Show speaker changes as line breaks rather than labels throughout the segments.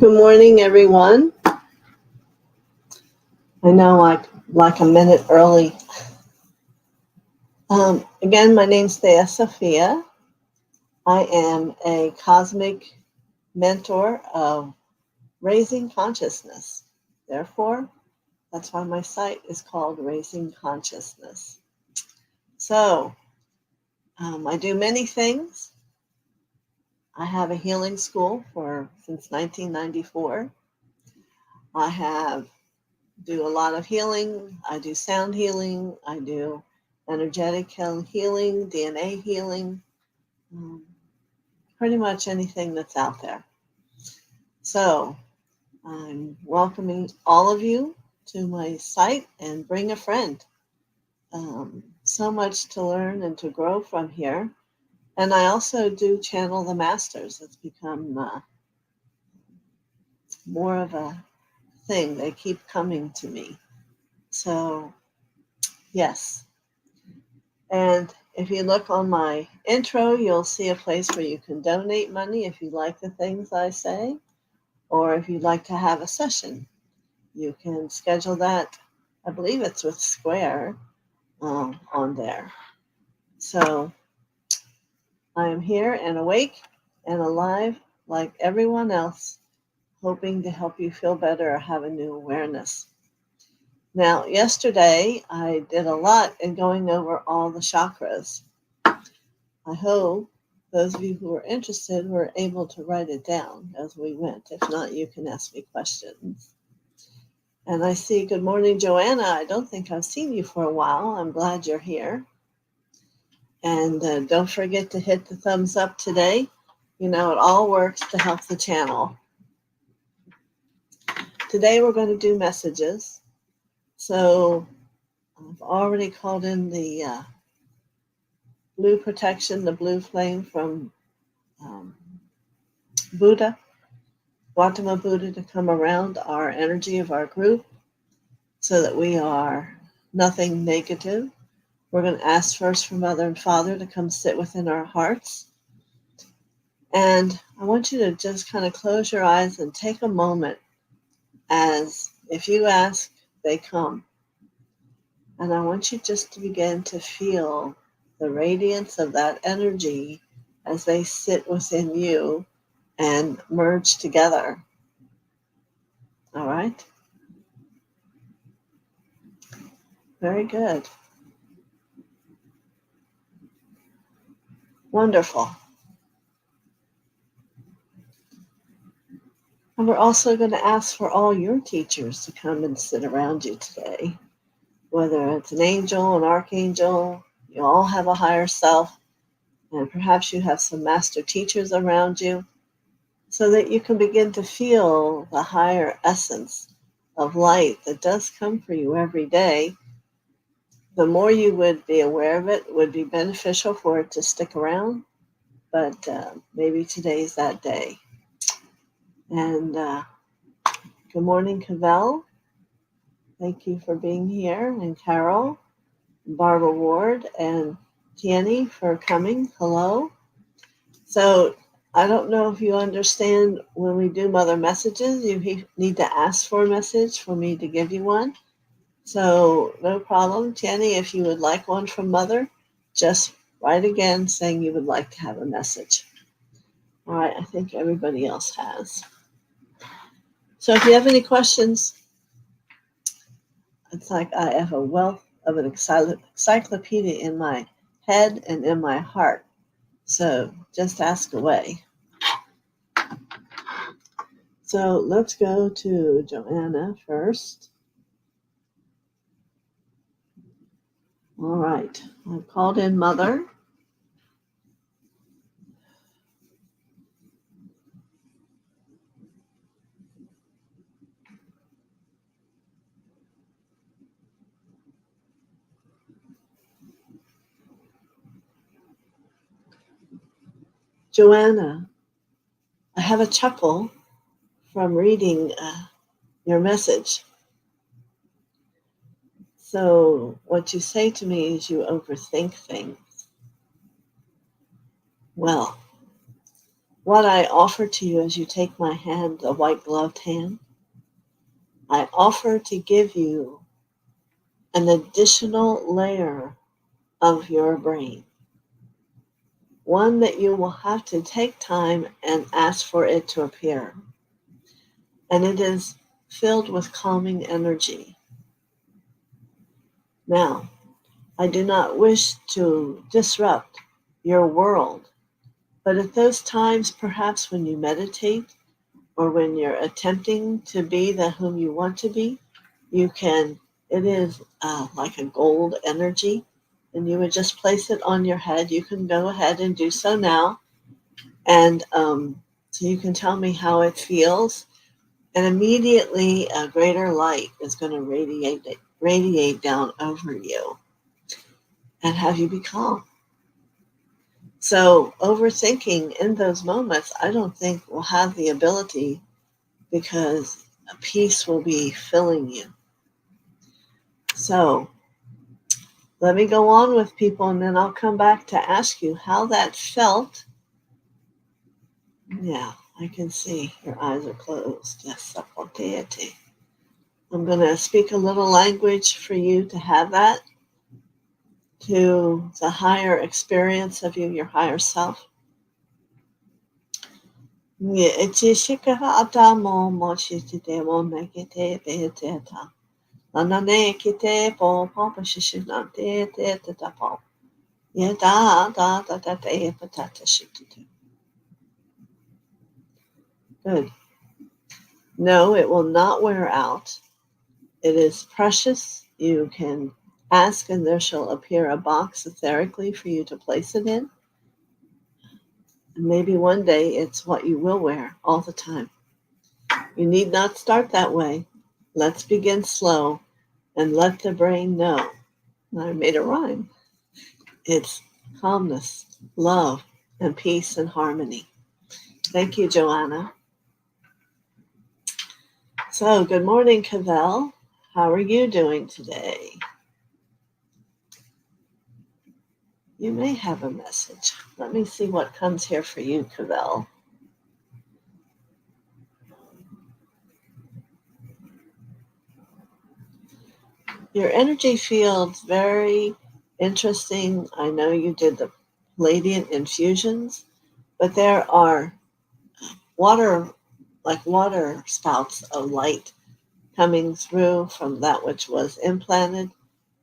Good morning, everyone. I know like a minute early. Again, my name's TheoSophia. I am a cosmic mentor of raising consciousness. Therefore, that's why my site is called Raising Consciousness. So, I do many things. I have a healing school since 1994. I do a lot of healing. I do sound healing. I do energetic healing, DNA healing, pretty much anything that's out there. So I'm welcoming all of you to my site and bring a friend. So much to learn and to grow from here. And I also do channel the masters. It's become more of a thing. They keep coming to me. So, yes. And if you look on my intro, you'll see a place where you can donate money if you like the things I say, or if you'd like to have a session. You can schedule that. I believe it's with Square on there. So I am here and awake and alive like everyone else, hoping to help you feel better or have a new awareness. Now, yesterday, I did a lot in going over all the chakras. I hope those of you who are interested were able to write it down as we went. If not, you can ask me questions. And I see, good morning, Joanna. I don't think I've seen you for a while. I'm glad you're here. And don't forget to hit the thumbs up today. You know, it all works to help the channel. Today, we're going to do messages. So I've already called in the blue protection, the blue flame from Buddha, Gautama Buddha, to come around our energy of our group so that we are nothing negative. We're going to ask first for Mother and Father to come sit within our hearts. And I want you to just kind of close your eyes and take a moment, as if you ask, they come. And I want you just to begin to feel the radiance of that energy as they sit within you and merge together. All right? Very good. Wonderful. And we're also going to ask for all your teachers to come and sit around you today. Whether it's an angel, an archangel, you all have a higher self, and perhaps you have some master teachers around you, so that you can begin to feel the higher essence of light that does come for you every day. The more you would be aware of it, would be beneficial for it to stick around, but maybe today's that day. And good morning, Cavell. Thank you for being here, and Carol, Barbara Ward, and Tierney for coming. Hello. So I don't know if you understand, when we do mother messages, you need to ask for a message for me to give you one. So no problem, Tierney, if you would like one from Mother, just write again saying you would like to have a message. All right, I think everybody else has. So if you have any questions, it's like I have a wealth of an encyclopedia in my head and in my heart. So just ask away. So let's go to Joanna first. All right, I've called in Mother. Joanna, I have a chuckle from reading your message. So what you say to me is you overthink things. Well, what I offer to you as you take my hand, the white gloved hand, I offer to give you an additional layer of your brain, one that you will have to take time and ask for it to appear. And it is filled with calming energy. Now, I do not wish to disrupt your world, but at those times, perhaps when you meditate or when you're attempting to be the whom you want to be, it is like a gold energy, and you would just place it on your head. You can go ahead and do so now. And so you can tell me how it feels. And immediately a greater light is going to radiate down over you and have you be calm. So overthinking in those moments, I don't think will have the ability, because a peace will be filling you. So let me go on with people, and then I'll come back to ask you how that felt. Yeah, I can see your eyes are closed. Yes, I'm going to speak a little language for you to have that, to the higher experience of you, your higher self. Good. No, it will not wear out. It is precious. You can ask, and there shall appear a box etherically for you to place it in. And maybe one day it's what you will wear all the time. You need not start that way. Let's begin slow and let the brain know. I made a rhyme. It's calmness, love, and peace and harmony. Thank you, Joanna. So, good morning, Cavell. How are you doing today? You may have a message. Let me see what comes here for you, Cavell. Your energy field's very interesting. I know you did the Palladian infusions, but there are water spouts of light coming through from that which was implanted.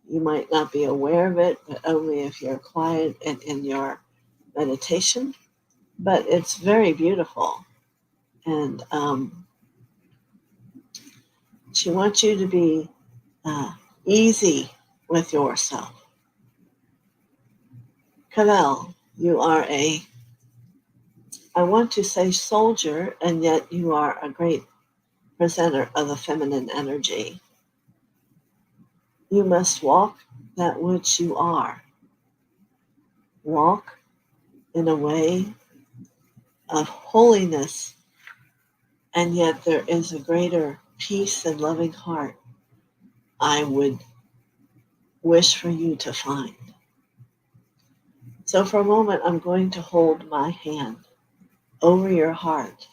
You might not be aware of it, but only if you're quiet and in your meditation. But it's very beautiful. And she wants you to be easy with yourself. Cavell, you are I want to say soldier, and yet you are a great presenter of the feminine energy. You must walk that which you are. Walk in a way of holiness, and yet there is a greater peace and loving heart I would wish for you to find. So for a moment, I'm going to hold my hand over your heart.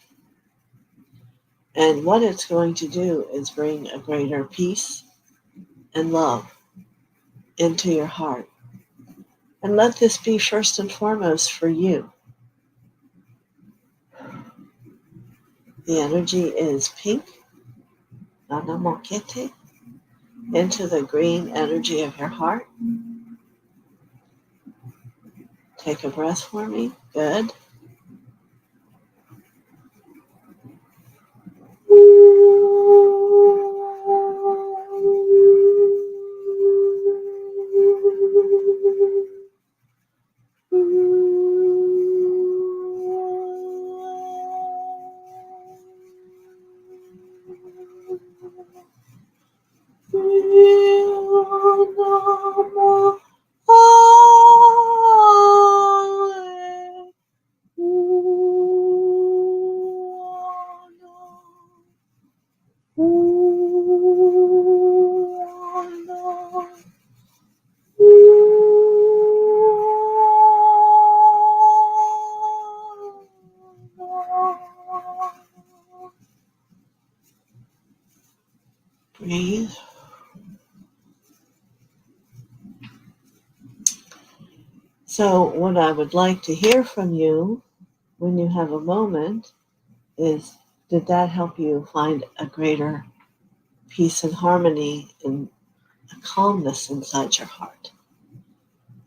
And what it's going to do is bring a greater peace and love into your heart. And let this be first and foremost for you. The energy is pink, nanamokete, into the green energy of your heart. Take a breath for me. Good. So what I would like to hear from you when you have a moment is, did that help you find a greater peace and harmony and a calmness inside your heart?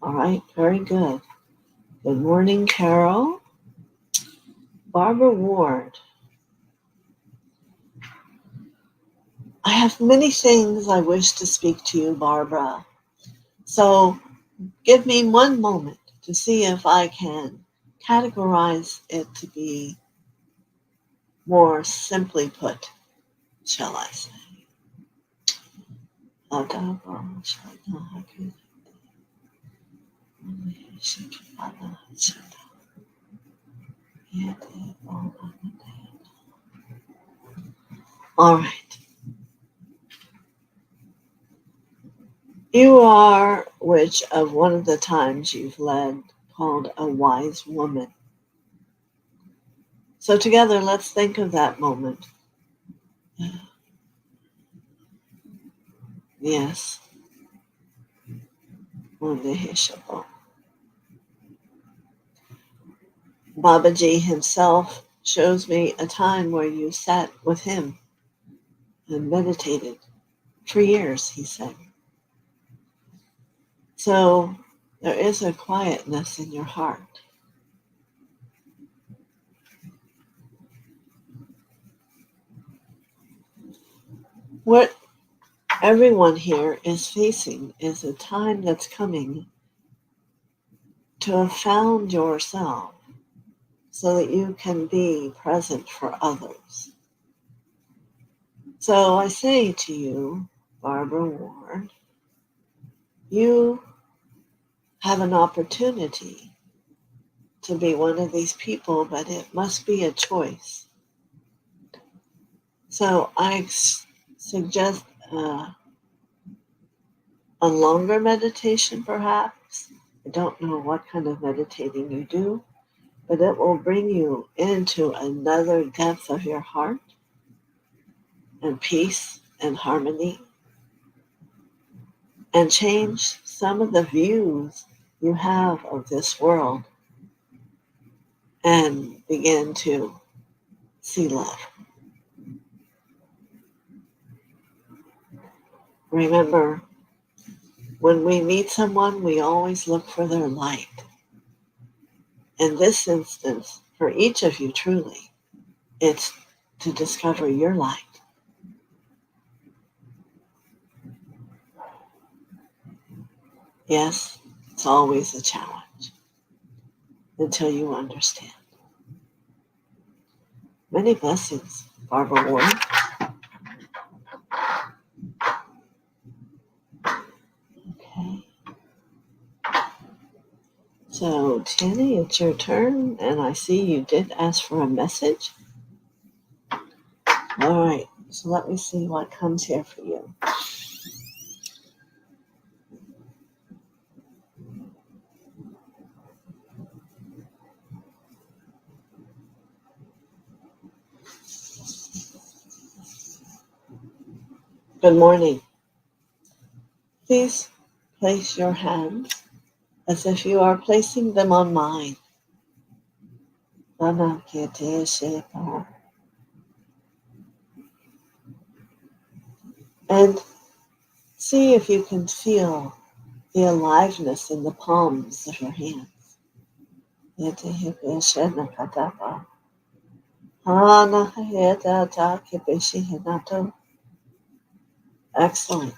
All right, very good. Good morning, Carol. Barbara Ward. I have many things I wish to speak to you, Barbara. So give me one moment to see if I can categorize it to be more simply put, shall I say. All right. You are which of one of the times you've led called a wise woman. So together, let's think of that moment. Yes. Babaji himself shows me a time where you sat with him and meditated for years, he said. So there is a quietness in your heart. What everyone here is facing is a time that's coming to have found yourself so that you can be present for others. So I say to you, Barbara Ward, you have an opportunity to be one of these people, but it must be a choice. So I suggest a longer meditation, perhaps. I don't know what kind of meditating you do, but it will bring you into another depth of your heart and peace and harmony and change some of the views you have of this world and begin to see love. Remember, when we meet someone, we always look for their light. In this instance, for each of you truly, it's to discover your light. Yes, it's always a challenge until you understand. Many blessings, Barbara Ward. Okay. So, Tanny, it's your turn, and I see you did ask for a message. All right, so let me see what comes here for you. Good morning. Please place your hands as if you are placing them on mine. And see if you can feel the aliveness in the palms of your hands. Excellent.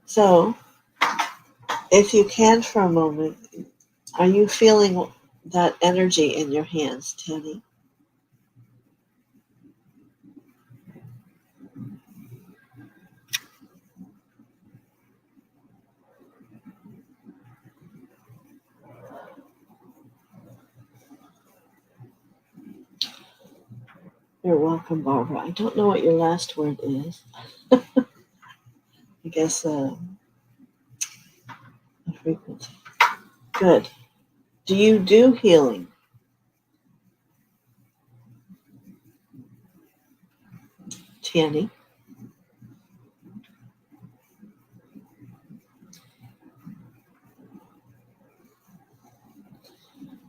So, if you can for a moment, are you feeling that energy in your hands, Tanny? You're welcome, Barbara. I don't know what your last word is. I guess a frequency. Good. Do you do healing? Tanny?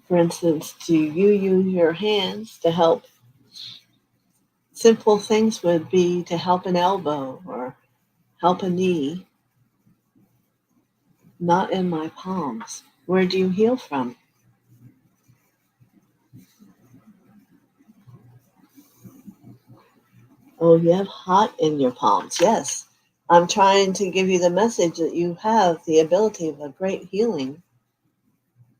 For instance, do you use your hands to help? Simple things would be to help an elbow or help a knee, not in my palms. Where do you heal from? Oh, you have hot in your palms. Yes. I'm trying to give you the message that you have the ability of a great healing.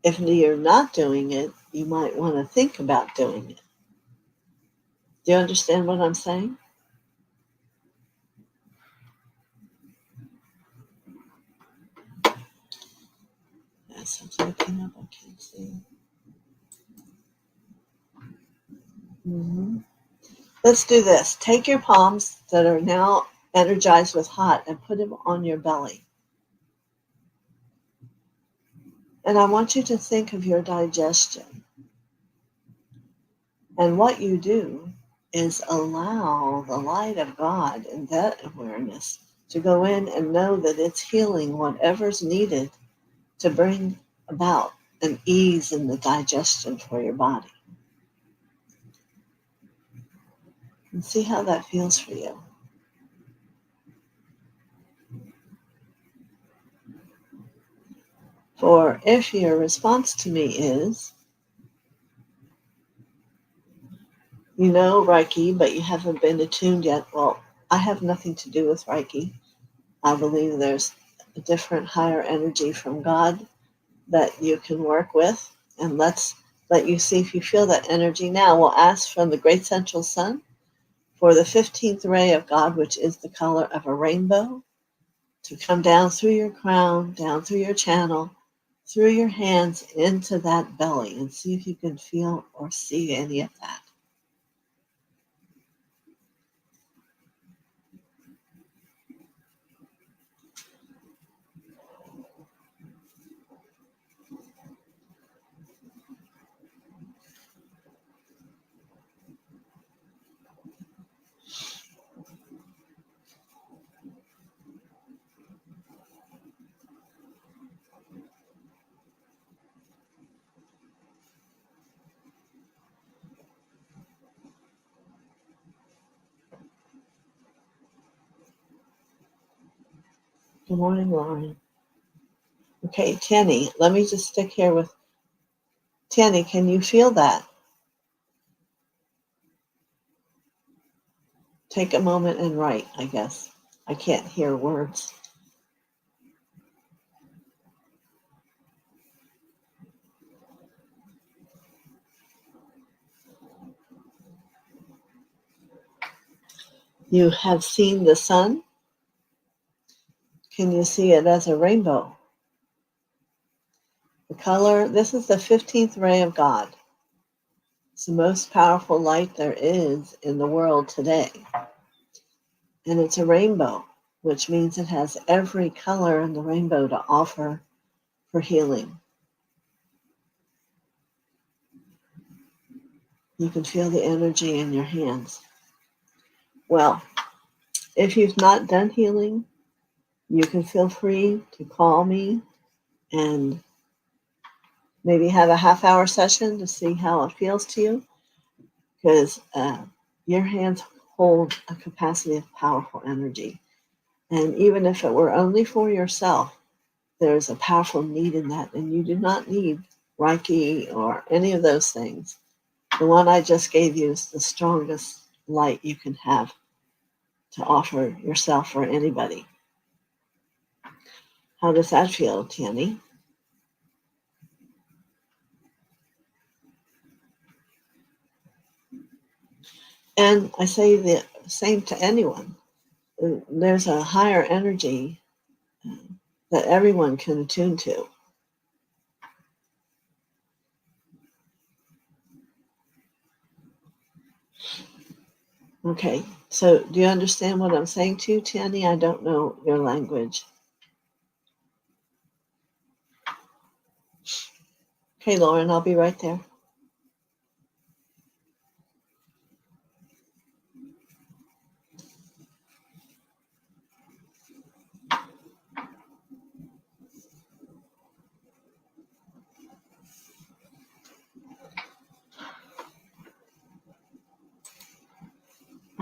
If you're not doing it, you might want to think about doing it. Do you understand what I'm saying? Yes, I'm looking up. I can't see. Mm-hmm. Let's do this. Take your palms that are now energized with hot and put them on your belly. And I want you to think of your digestion. And what you do is allow the light of God and that awareness to go in and know that it's healing whatever's needed to bring about an ease in the digestion for your body. And see how that feels for you. For if your response to me is, you know Reiki, but you haven't been attuned yet, well, I have nothing to do with Reiki. I believe there's a different higher energy from God that you can work with. And let's let you see if you feel that energy now. We'll ask from the great central sun for the 15th ray of God, which is the color of a rainbow, to come down through your crown, down through your channel, through your hands into that belly, and see if you can feel or see any of that. Good morning, Lauren. Okay, Tenny, let me just stick here with Tenny. Can you feel that? Take a moment and write, I guess. I can't hear words. You have seen the sun. Can you see it as a rainbow? The color, this is the 15th ray of God. It's the most powerful light there is in the world today. And it's a rainbow, which means it has every color in the rainbow to offer for healing. You can feel the energy in your hands. Well, if you've not done healing, you can feel free to call me and maybe have a half-hour session to see how it feels to you, because your hands hold a capacity of powerful energy. And even if it were only for yourself, there's a powerful need in that, and you do not need Reiki or any of those things. The one I just gave you is the strongest light you can have to offer yourself or anybody. How does that feel, Tierney? And I say the same to anyone. There's a higher energy that everyone can attune to. Okay, so do you understand what I'm saying to you, Tierney? I don't know your language. Okay, Lauren, I'll be right there.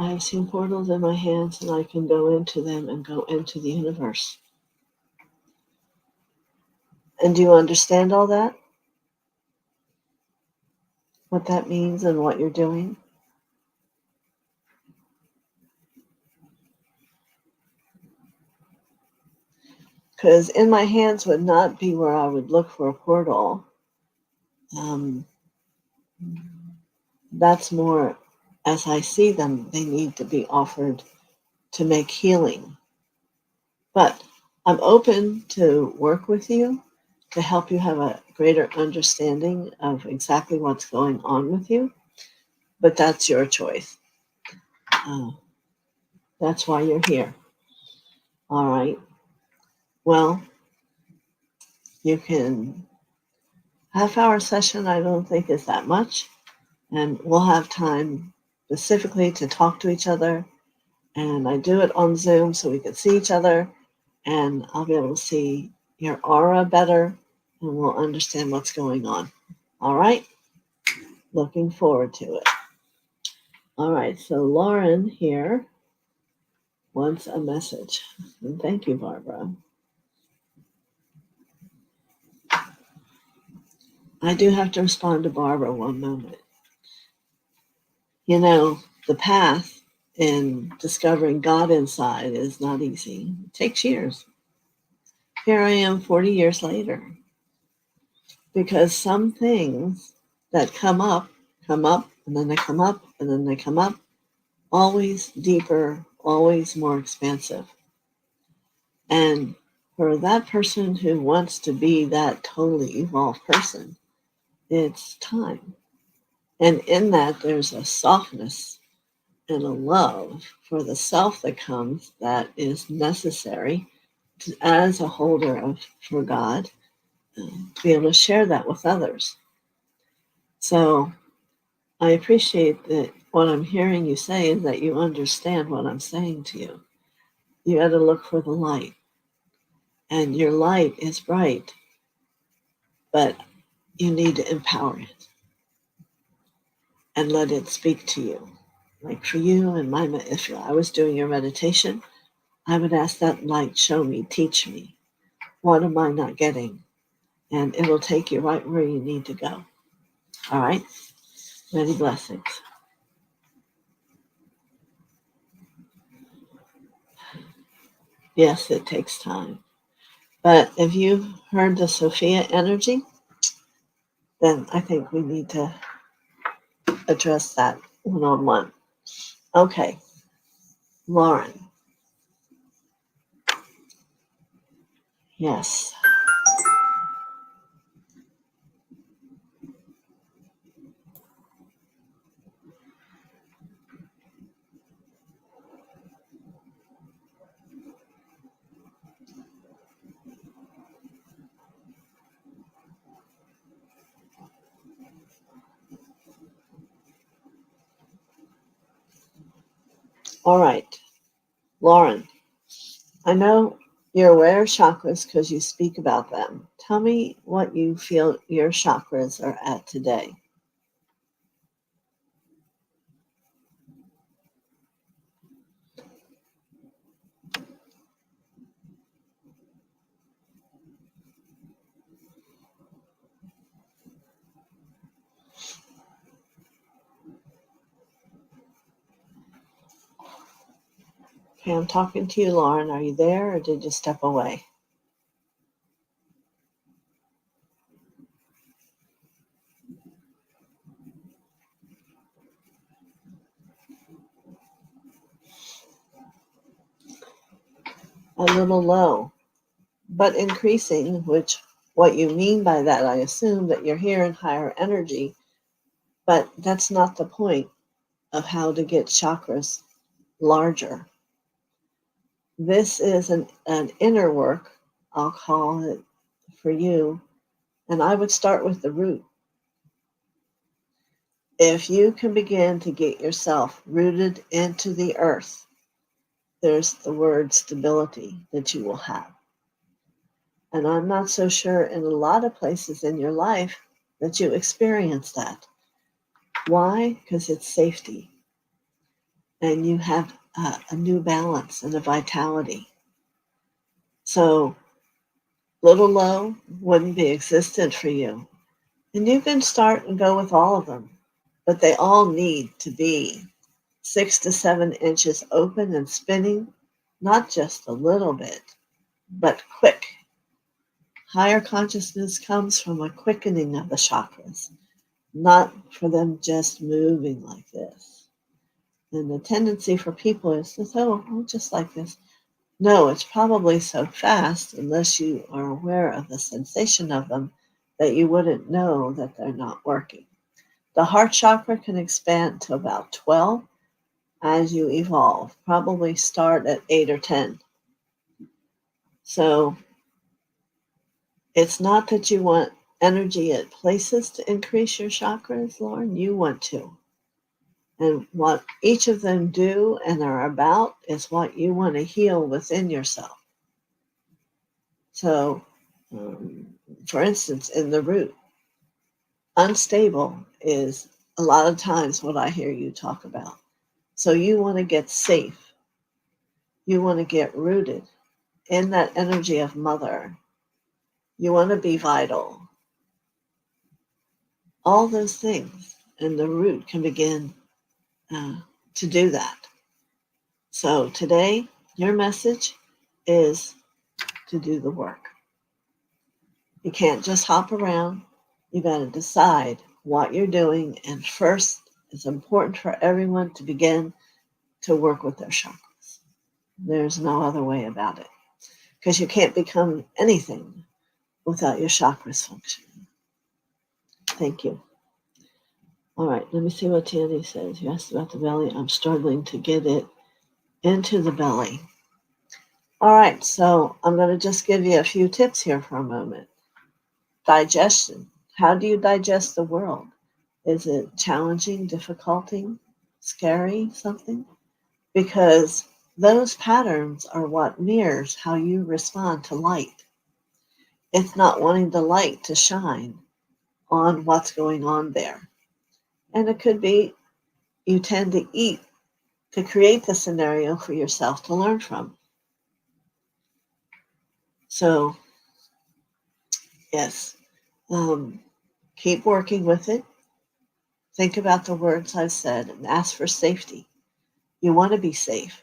I have seen portals in my hands and I can go into them and go into the universe. And do you understand all that? What that means and what you're doing? Because in my hands would not be where I would look for a portal. That's more, as I see them, they need to be offered to make healing. But I'm open to work with you to help you have a greater understanding of exactly what's going on with you. But that's your choice. That's why you're here. All right. Well, you can, half-hour session I don't think is that much. And we'll have time specifically to talk to each other. And I do it on Zoom so we can see each other. And I'll be able to see your aura better. And we'll understand what's going on. All right? Looking forward to it. All right. So Lauren here wants a message. And thank you, Barbara. I do have to respond to Barbara one moment. You know, the path in discovering God inside is not easy. It takes years. Here I am 40 years later. Because some things that come up, and then they come up, and then they come up, always deeper, always more expansive. And for that person who wants to be that totally evolved person, it's time. And in that, there's a softness and a love for the self that comes that is necessary as a holder of for God to be able to share that with others. So I appreciate that what I'm hearing you say is that you understand what I'm saying to you. You got to look for the light. And your light is bright, but you need to empower it and let it speak to you. Like for you and if I was doing your meditation, I would ask that light, show me, teach me. What am I not getting? And it will take you right where you need to go. All right? Many blessings. Yes, it takes time. But if you've heard the Sophia energy, then I think we need to address that one-on-one. Okay, Lauren. Yes. All right, Lauren. I know you're aware of chakras because you speak about them. Tell me what you feel your chakras are at today. Okay, I'm talking to you, Lauren. Are you there or did you step away? A little low, but increasing, which what you mean by that, I assume that you're here in higher energy, but that's not the point of how to get chakras larger. This is an inner work, I'll call it for you, and I would start with the root. If you can begin to get yourself rooted into the earth, there's the word stability that you will have. And I'm not so sure in a lot of places in your life that you experience that. Why? Because it's safety. and you have a new balance and a vitality. So little low wouldn't be existent for you. And you can start and go with all of them, but they all need to be 6 to 7 inches open and spinning, not just a little bit, but quick. Higher consciousness comes from a quickening of the chakras, not for them just moving like this. And the tendency for people is to say, oh, just like this. No, it's probably so fast, unless you are aware of the sensation of them, that you wouldn't know that they're not working. The heart chakra can expand to about 12 as you evolve, probably start at 8 or 10. So it's not that you want energy at places to increase your chakras, Lauren, you want to. And what each of them do and are about is what you want to heal within yourself. So, for instance, in the root, unstable is a lot of times what I hear you talk about. So you want to get safe. You want to get rooted in that energy of mother. You want to be vital. All those things. And the root can begin to do that. So today, your message is to do the work. You can't just hop around. You got to decide what you're doing. And first, it's important for everyone to begin to work with their chakras. There's no other way about it. Because you can't become anything without your chakras functioning. Thank you. All right, let me see what Tandy says. You asked about the belly. I'm struggling to get it into the belly. All right, so I'm going to just give you a few tips here for a moment. Digestion. How do you digest the world? Is it challenging, difficulty, scary, something? Because those patterns are what mirrors how you respond to light. It's not wanting the light to shine on what's going on there. And it could be you tend to eat to create the scenario for yourself to learn from. So, yes, keep working with it. Think about the words I've said and ask for safety. You want to be safe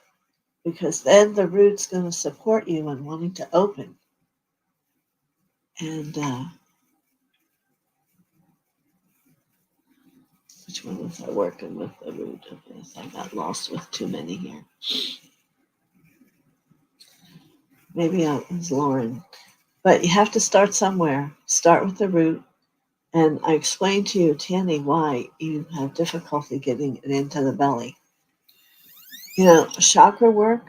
because then the root's going to support you in wanting to open. And which one was I working with the root of this? I got lost with too many here. Maybe it was Lauren. But you have to start somewhere. Start with the root. And I explained to you, Tanny, why you have difficulty getting it into the belly. You know, chakra work,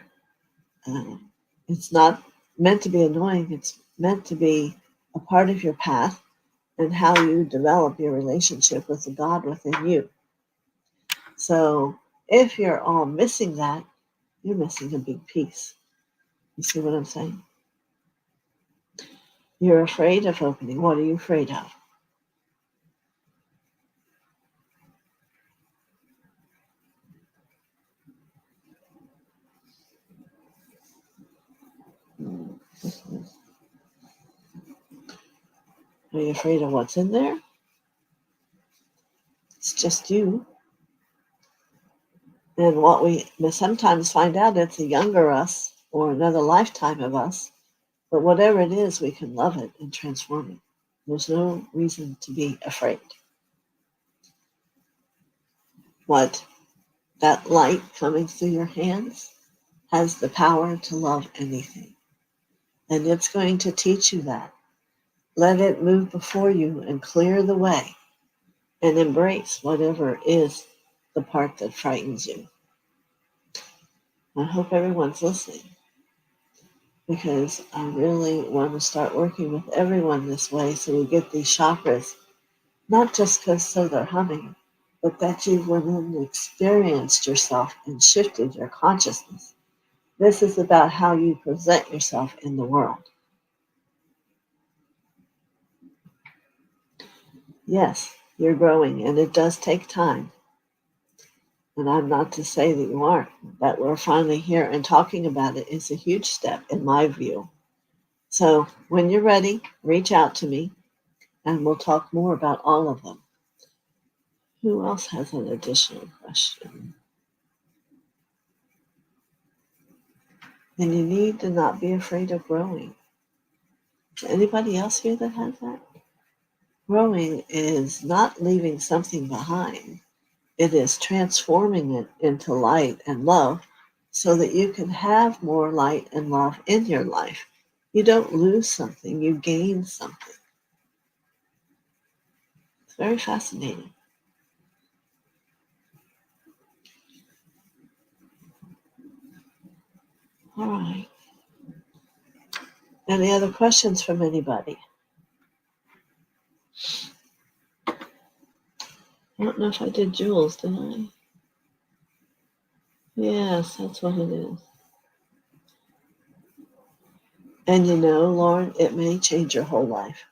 it's not meant to be annoying. It's meant to be a part of your path and how you develop your relationship with the God within you. So if you're all missing that, you're missing a big piece. You see what I'm saying? You're afraid of opening. What are you afraid of? Are you afraid of what's in there? It's just you. And what we sometimes find out, it's a younger us or another lifetime of us. But whatever it is, we can love it and transform it. There's no reason to be afraid. What that light coming through your hands has the power to love anything. And it's going to teach you that. Let it move before you and clear the way and embrace whatever is the part that frightens you. I hope everyone's listening because I really want to start working with everyone this way so we get these chakras, not just because so they're humming, but that you went in and experienced yourself and shifted your consciousness. This is about how you present yourself in the world. Yes, you're growing, and it does take time. And I'm not to say that you aren't. That we're finally here and talking about it is a huge step in my view. So when you're ready, reach out to me and we'll talk more about all of them. Who else has an additional question? And you need to not be afraid of growing. Is there anybody else here that has that? Growing is not leaving something behind. It is transforming it into light and love so that you can have more light and love in your life. You don't lose something, you gain something. It's very fascinating. All right. Any other questions from anybody? I don't know if I did Jules, did I? Yes, that's what it is. And you know, Lauren, it may change your whole life.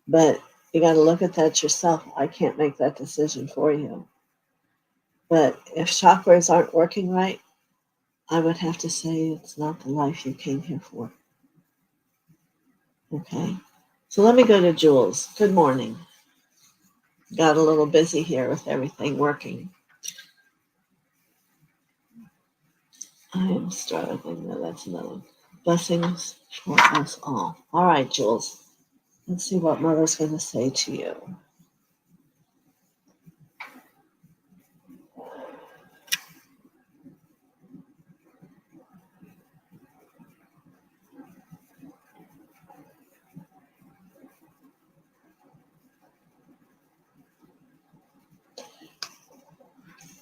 But you got to look at that yourself. I can't make that decision for you. But if chakras aren't working right, I would have to say it's not the life you came here for. Okay? So let me go to Jules. Good morning. Got a little busy here with everything working. I am struggling. No, that's another. Blessings for us all. All right, Jules. Let's see what Mother's going to say to you.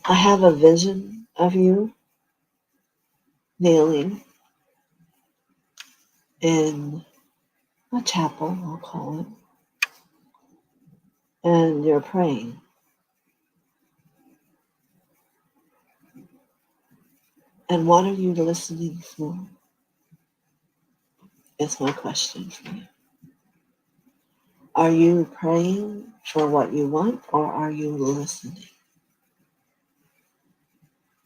I have a vision of you kneeling in a chapel, I'll call it, and you're praying. And what are you listening for? Is my question for you. Are you praying for what you want, or are you listening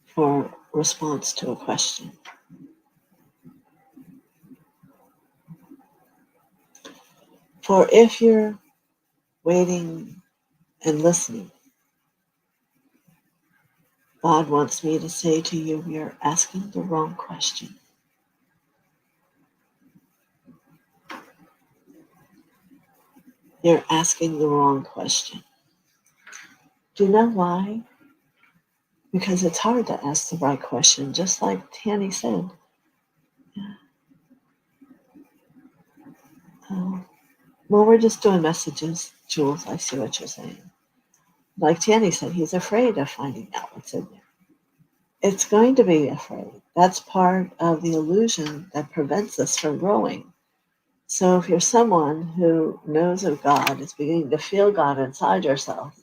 for response to a question? For if you're waiting and listening, God wants me to say to you, you're asking the wrong question. You're asking the wrong question. Do you know why? Because it's hard to ask the right question, just like Tanny said. Yeah. Well, we're just doing messages, Jules. I see what you're saying. Like Tanny said, he's afraid of finding out what's in there. It's going to be afraid. That's part of the illusion that prevents us from growing. So if you're someone who knows of God, is beginning to feel God inside yourself,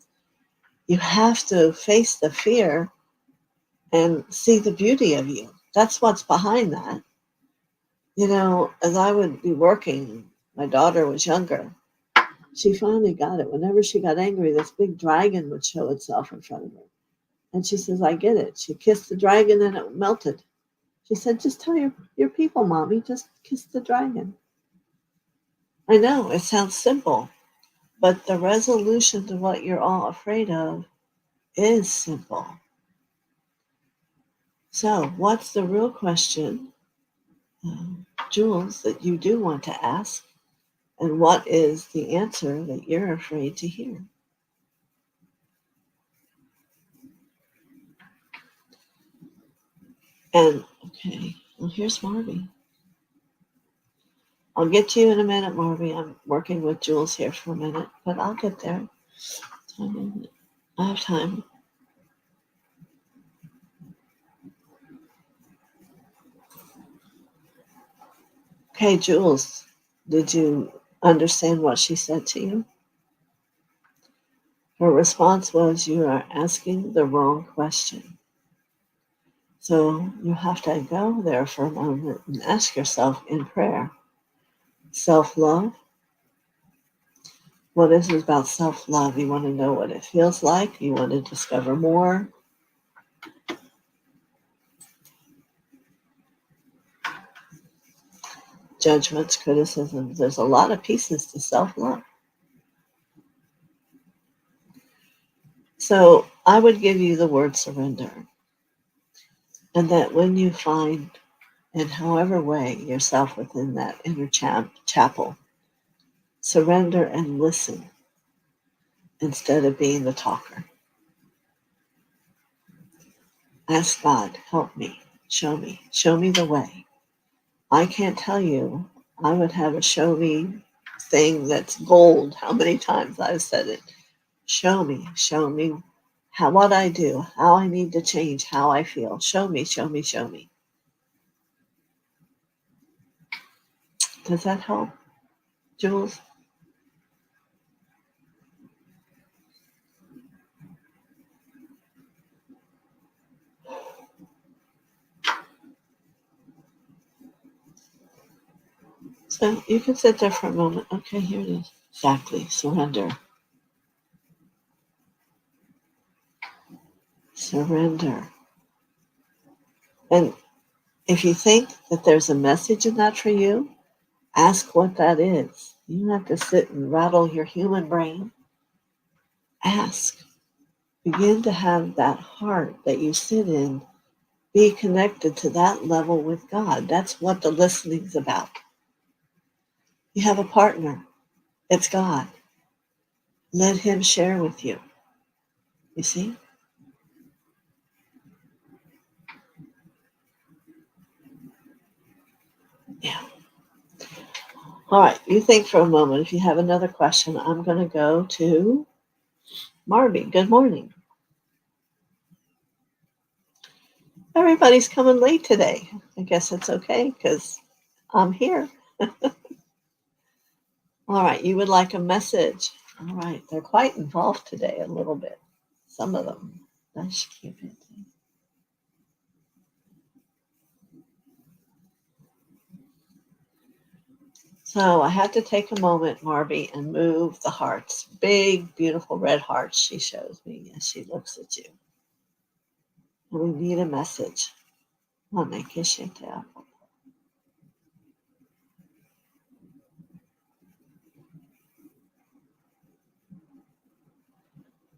you have to face the fear and see the beauty of you. That's what's behind that. You know, as I would be working, my daughter was younger. She finally got it. Whenever she got angry, this big dragon would show itself in front of her. And she says, I get it. She kissed the dragon and it melted. She said, just tell your people, Mommy, just kiss the dragon. I know, it sounds simple, but the resolution to what you're all afraid of is simple. So, what's the real question, Jules, that you do want to ask? And what is the answer that you're afraid to hear? And, okay, well, here's Marby. I'll get to you in a minute, Marby. I'm working with Jules here for a minute, but I'll get there. I have time. Okay, Jules, did you understand what she said to you? Her response was, you are asking the wrong question. So you have to go there for a moment and ask yourself in prayer, self-love? What is it about self-love? You want to know what it feels like? You want to discover more? judgments, criticisms. There's a lot of pieces to self-love. So I would give you the word surrender. And that when you find, in however way, yourself within that inner chapel, surrender and listen instead of being the talker. Ask God, help me, show me the way. I can't tell you. I would have a show me thing that's gold. How many times I've said it. Show me how, what I do, how I need to change, how I feel. Show me. Does that help, Jules? So you can sit there for a moment. Okay, here it is. Exactly. Surrender. Surrender. And if you think that there's a message in that for you, ask what that is. You don't have to sit and rattle your human brain. Ask. Begin to have that heart that you sit in be connected to that level with God. That's what the listening's about. You have a partner. It's God. Let him share with you. You see? Yeah. All right. You think for a moment. If you have another question, I'm going to go to Marby. Good morning. Everybody's coming late today. I guess it's okay because I'm here. All right. You would like a message. All right. They're quite involved today a little bit. Some of them. I should keep it. So I had to take a moment, Marby, and move the hearts. Big, beautiful red hearts she shows me as she looks at you. And we need a message.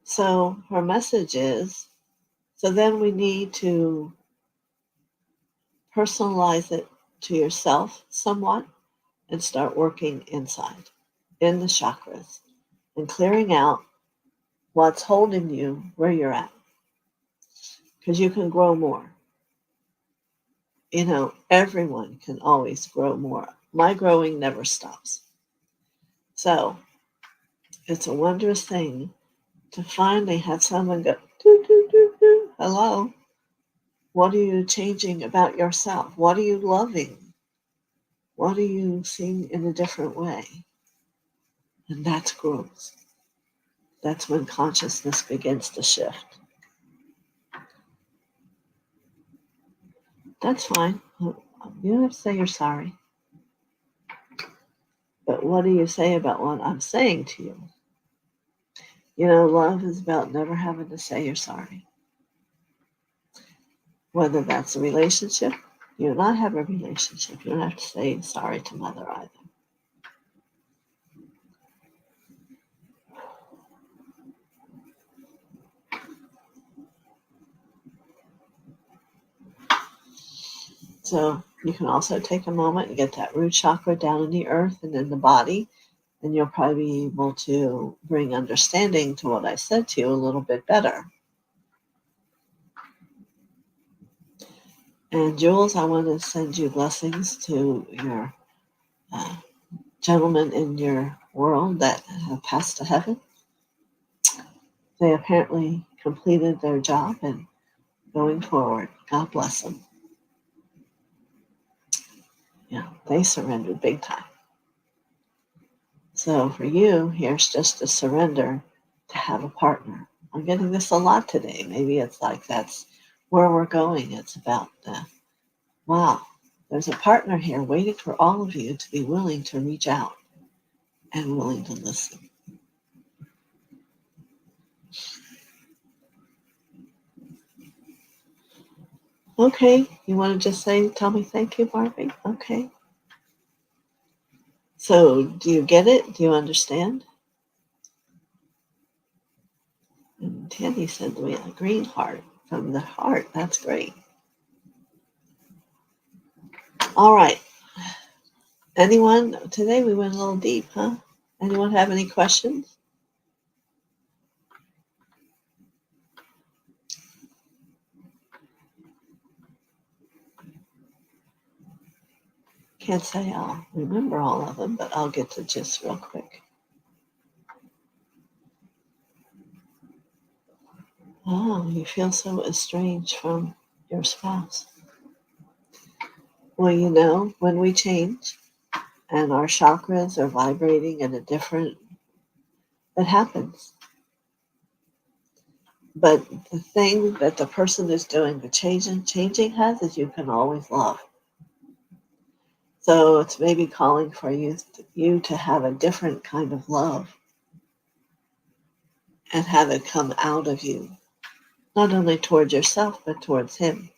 So her message is, so then we need to personalize it to yourself somewhat and start working inside, in the chakras, and clearing out what's holding you where you're at. Because you can grow more. You know, everyone can always grow more. My growing never stops. So it's a wondrous thing to finally have someone go, doo, doo, doo, doo. Hello. What are you changing about yourself? What are you loving? What are you seeing in a different way? And that's growth. That's when consciousness begins to shift. That's fine. You don't have to say you're sorry. But what do you say about what I'm saying to you? You know, love is about never having to say you're sorry. Whether that's a relationship, you and I have a relationship. You don't have to say sorry to mother either. So you can also take a moment and get that root chakra down in the earth and in the body, and you'll probably be able to bring understanding to what I said to you a little bit better. And Jules, I want to send you blessings to your gentlemen in your world that have passed to heaven. They apparently completed their job and going forward. God bless them. Yeah, they surrendered big time. So for you, here's just a surrender to have a partner. I'm getting this a lot today. Maybe it's like that's where we're going. It's about, wow, there's a partner here waiting for all of you to be willing to reach out and willing to listen. Okay, you want to just say, tell me thank you, Barbie? Okay. So, do you get it? Do you understand? And Tandy said we had a green heart from the heart. That's great. All right. Anyone? Today we went a little deep, huh? Anyone have any questions? Can't say I'll remember all of them, but I'll get to gist real quick. Oh, you feel so estranged from your spouse. Well, you know, when we change and our chakras are vibrating in a different, it happens. But the thing that the person is doing the changing has is you can always love. So it's maybe calling for you to have a different kind of love and have it come out of you, not only towards yourself, but towards him.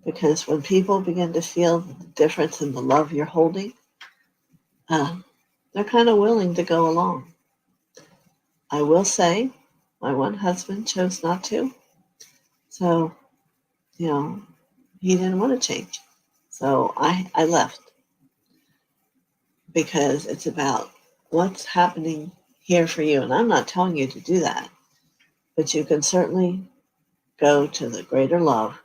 Because when people begin to feel the difference in the love you're holding, they're kind of willing to go along. I will say, my one husband chose not to. So, you know, he didn't want to change. So I left because it's about what's happening here for you. And I'm not telling you to do that, but you can certainly go to the greater love.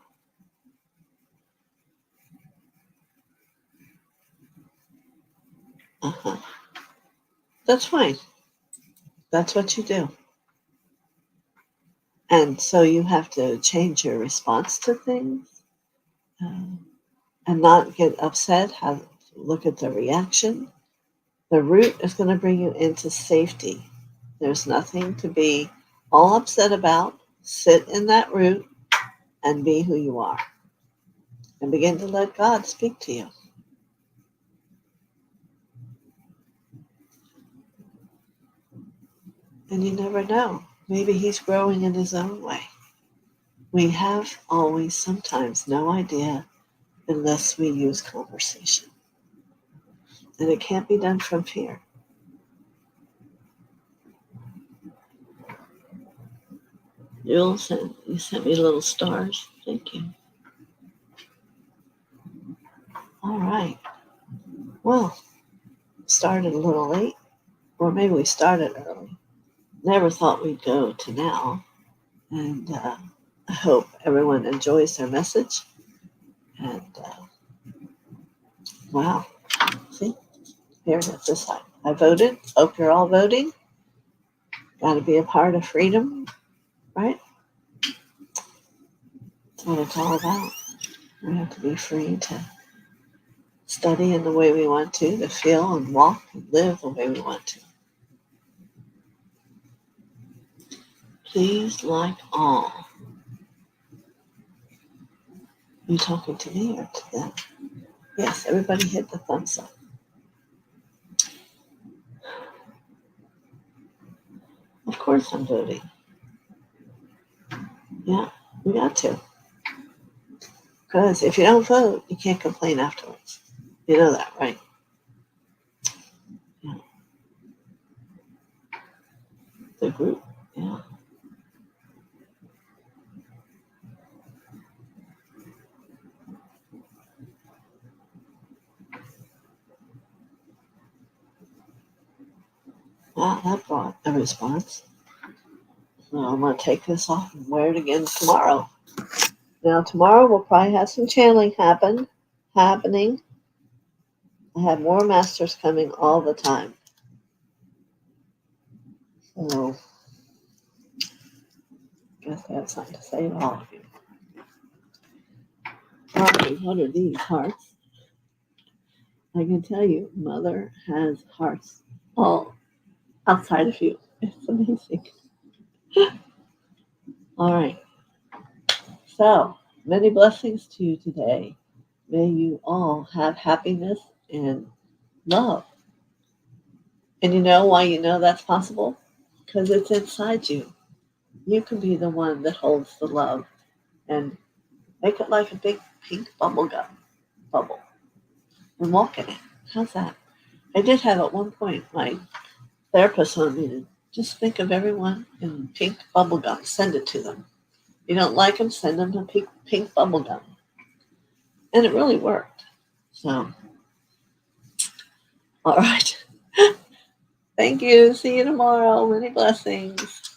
Uh-huh. That's fine. That's what you do. And so you have to change your response to things and not get upset. Have look at the reaction. The root is going to bring you into safety. There's nothing to be all upset about. Sit in that root and be who you are. And begin to let God speak to you. And you never know. Maybe he's growing in his own way. We have always sometimes no idea unless we use conversation. And it can't be done from fear. You sent me little stars. Thank you. All right. Well, started a little late, or maybe we started early. Never thought we'd go to now. And I hope everyone enjoys their message. And wow. See? Here it is this side. I voted. Hope you're all voting. Got to be a part of freedom, right? That's what it's all about. We have to be free to study in the way we want to feel and walk and live the way we want to. Please like all. You talking to me or to them? Yes, everybody hit the thumbs up. Of course I'm voting. Yeah, we got to. Because if you don't vote, you can't complain afterwards. You know that, right? Yeah. The group, yeah. Wow, that brought a response. So I'm going to take this off and wear it again tomorrow. Now, tomorrow we'll probably have some channeling happening. I have more masters coming all the time. So, I guess I have something to say to all of you. What are these hearts? I can tell you, Mother has hearts all outside of you. It's amazing. All right. So, many blessings to you today. May you all have happiness and love. And you know why you know that's possible? Because it's inside you. You can be the one that holds the love and make it like a big pink bubble and walk in it. How's that? I did have at one point, my therapist wanted me to just think of everyone in pink bubble gum, send it to them. If you don't like them, send them to pink bubble gum. And it really worked. So, all right. Thank you. See you tomorrow. Many blessings.